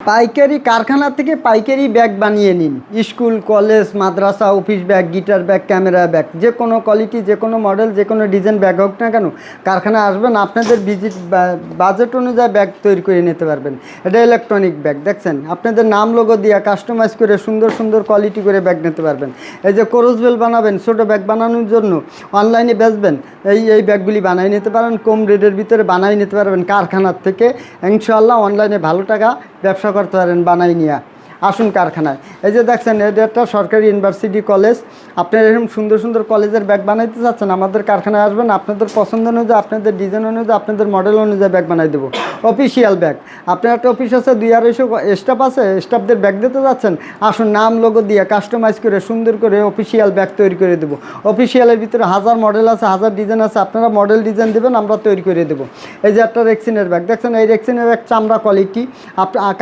পাইকারি কারখানা থেকে পাইকারি ব্যাগ বানিয়ে নিন। স্কুল, কলেজ, মাদ্রাসা, office bag, guitar bag, camera bag, যে কোনো কোয়ালিটি, যে কোনো মডেল, যে কোনো ডিজাইন ব্যাগ হোক না কেন, কারখানা আসবেন, আপনাদের বাজেট অনুযায়ী ব্যাগ তৈরি করে নিতে পারবেন। এটা ইলেকট্রনিক ব্যাগ, দেখছেন, আপনাদের নাম লোগো দিয়ে কাস্টমাইজ করে সুন্দর সুন্দর কোয়ালিটি করে ব্যাগ নিতে পারবেন। এই যে ক্রসবেল বানাবেন, ছোটো ব্যাগ বানানোর জন্য অনলাইনে বেচবেন, এই ব্যাগগুলি বানিয়ে নিতে পারেন, কম রেটের ভিতরে বানিয়ে নিতে পারবেন কারখানার থেকে। ইনশাআল্লাহ অনলাইনে ভালো টাকা ব্যবসা করতে পারেন বানাই নিয়ে। আসুন কারখানায়। এই যে দেখছেন, এটা একটা সরকারি ইউনিভার্সিটি কলেজ। আপনারা এরকম সুন্দর সুন্দর কলেজের ব্যাগ বানাইতে চাচ্ছেন, আমাদের কারখানায় আসবেন, আপনাদের পছন্দ অনুযায়ী, আপনাদের ডিজাইন অনুযায়ী, আপনাদের মডেল অনুযায়ী ব্যাগ বানাই দেবো। অফিসিয়াল ব্যাগ, আপনার একটা অফিস আছে, 200-250 স্টাফ আছে, স্টাফদের ব্যাগ দিতে যাচ্ছেন, আসুন, নাম লোগো দিয়ে কাস্টমাইজ করে সুন্দর করে অফিসিয়াল ব্যাগ তৈরি করে দেবো। অফিসিয়ালের ভিতরে 1000 মডেল আছে, 1000 ডিজাইন আছে, আপনারা মডেল ডিজাইন দেবেন, আমরা তৈরি করে দেবো। এই যে একটা রেক্সিনের ব্যাগ দেখছেন, এই রেক্সিনের ব্যাগ চামড়া কোয়ালিটি।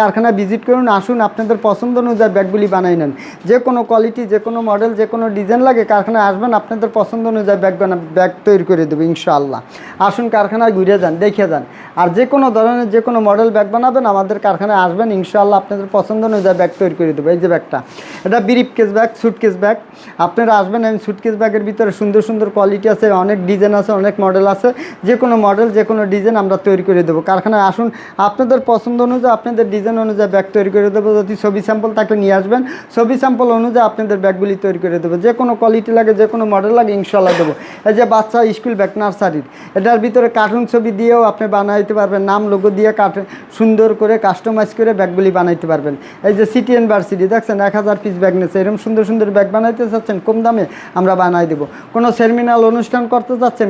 কারখানায় ভিজিট করুন, আসুন, আপনাদের পছন্দ অনুযায়ী ব্যাগগুলি বানাই নেন। যে কোনো কোয়ালিটি, যে কোনো মডেল, যে কোনো ডিজাইন লাগে, কারখানায় আসবেন, আপনাদের পছন্দ অনুযায়ী ব্যাগ তৈরি করে দেবো ইনশাআল্লাহ। আসুন কারখানায় ঘুরে যান, দেখে যান। আর যে কোনো ধরনের যে কোনো মডেল ব্যাগ বানাবেন, আমাদের কারখানায় আসবেন, ইনশাআল্লাহ আপনাদের পছন্দ অনুযায়ী ব্যাগ তৈরি করে দেবো। এই যে ব্যাগটা, এটা ব্রিফকেস ব্যাগ, সুটকেস ব্যাগ। আপনারা আসবেন, আমি সুটকেস ব্যাগের ভিতরে সুন্দর সুন্দর কোয়ালিটি আছে, অনেক ডিজাইন আছে, অনেক মডেল আছে, যে কোনো মডেল, যে কোনো ডিজাইন আমরা তৈরি করে দেবো। কারখানায় আসুন, আপনাদের পছন্দ অনুযায়ী, আপনাদের ডিজাইন অনুযায়ী ব্যাগ তৈরি করে দেবো। যদি ছবি স্যাম্পল তাকে নিয়ে আসবেন, ছবি স্যাম্পল অনুযায়ী আপনাদের ব্যাগগুলি তৈরি করে দেবো। যে কোনো কোয়ালিটি লাগে, যে কোনো মডেল লাগে, ইনশাআল্লাহ দেবো। এই যে বাচ্চা স্কুল ব্যাগ, নার্সারির, এটার ভিতরে কার্টুন ছবি দিয়েও আপনি বানাইতে পারবেন, নাম লোগো দিয়ে সুন্দর করে কাস্টমাইজ করে ব্যাগগুলি বানাইতে পারবেন। এই যে সিটি ইউনিভার্সিটি দেখছেন, 1000 পিস ব্যাগ নিয়েছে, এরকম সুন্দর সুন্দর ব্যাগ বানাইতে চাচ্ছেন, কম দামে আমরা বানাই দেবো। কোনো সেমিনার অনুষ্ঠান করতে চাচ্ছেন,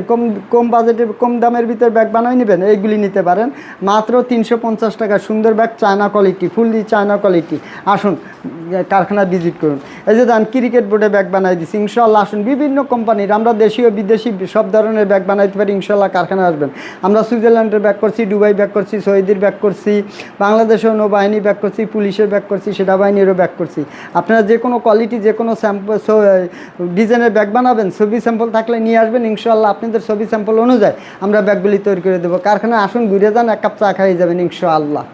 কম বাজেটে, কম দামের ভিতরে ব্যাগ বানাই নেবেন, এইগুলি নিতে পারেন মাত্র 350 টাকা। সুন্দর bag, China quality, fully China quality. আসুন কারখানায় ভিজিট করুন। এই যে দান ক্রিকেট বোর্ডে ব্যাগ বানাই দিচ্ছি, ইনশাআল্লাহ আসুন। বিভিন্ন কোম্পানির, আমরা দেশীয় বিদেশি সব ধরনের ব্যাগ বানাইতে পারি, ইনশাআল্লাহ কারখানায় আসবেন। আমরা সুইজারল্যান্ডের ব্যাগ করছি, দুবাই ব্যাগ করছি, সৌদির ব্যাগ করছি, বাংলাদেশের নৌবাহিনী ব্যাগ করছি, পুলিশের ব্যাগ করছি, সেনাবাহিনীরও ব্যাগ করছি। আপনারা যে কোনো কোয়ালিটি, যে কোনো ডিজাইনের ব্যাগ বানাবেন, ছবি স্যাম্পল থাকলে নিয়ে আসবেন, ইনশাআল্লাহ আপনাদের ছবি স্যাম্পল অনুযায়ী আমরা ব্যাগগুলি তৈরি করে দেবো। কারখানায় আসুন, ঘুরে যান, এক কাপ চা খাইয়ে যাবেন ইনশাআল্লাহ।